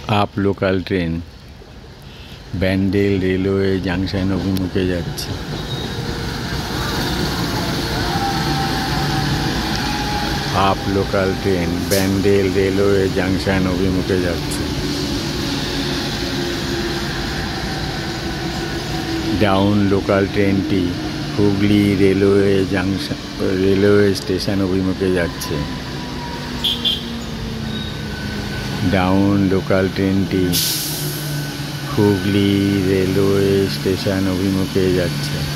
Up local train Bandel railway junction অভিমুখে যাচ্ছে। Up local train Bandel railway junction অভিমুখে যাচ্ছে। ডাউন লোকাল ট্রেনটি হুগলি রেলওয়ে স্টেশন অভিমুখে যাচ্ছে। ডাউন লোকাল ট্রেনটি হুগলি রেলওয়ে স্টেশন অভিমুখে যাচ্ছে।